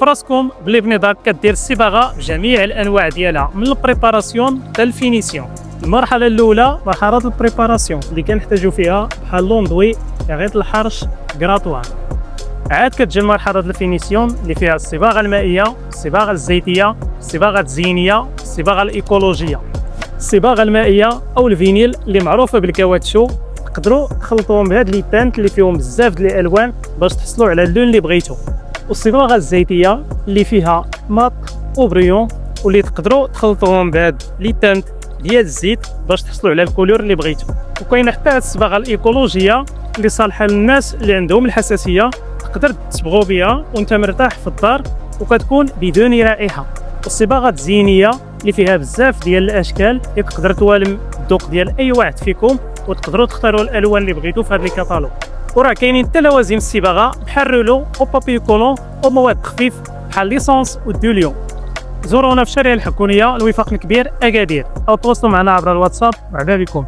فراسكم بلي بنيضه كدير الصباغه بجميع الانواع ديالها من البريباراسيون حتى الفينيسيون. المرحله الاولى مرحله البريباراسيون اللي كنحتاجو فيها بحال لوندوي، غيط الحرش، كراطوار. عاد كتجي مرحله الفينيسيون اللي فيها الصباغه المائيه، الصباغه الزيتيه، الصباغه التزيينيه، الصباغه الايكولوجيه. الصباغه المائيه او الفينيل اللي معروفه بالكاواتشو تقدروا تخلطوهم بهاد لي تانت اللي فيهم بزاف ديال الالوان باش تحصلوا على اللون اللي بغيتو. والصباغه الزيتيه اللي فيها ماط وبريون واللي تقدروا تخلطوهم بهاد لي تانت ديال الزيت باش تحصلوا على الكولور اللي بغيتو. وكاينه حتى هاد الصباغه الايكولوجيه اللي صالحه للناس اللي عندهم الحساسيه، تقدر تصبغوا بها وانت مرتاح في الدار وكتكون بدون رائحه. والصباغه التزيينيه اللي فيها بزاف ديال الاشكال اللي تقدر توالم الذوق ديال اي واحد فيكم وتقدروا تختاروا الالوان اللي بغيتو في هذا الكتالوج. وراه كاينين حتى لوازم الصباغه بحال رولو وبابي كولون ومواد تخفيف بحال ليسونس ودوليون. زورونا في شارع الحكونيه الوفاق الكبير اكادير او تواصلوا معنا عبر الواتساب. مرحبا بكم.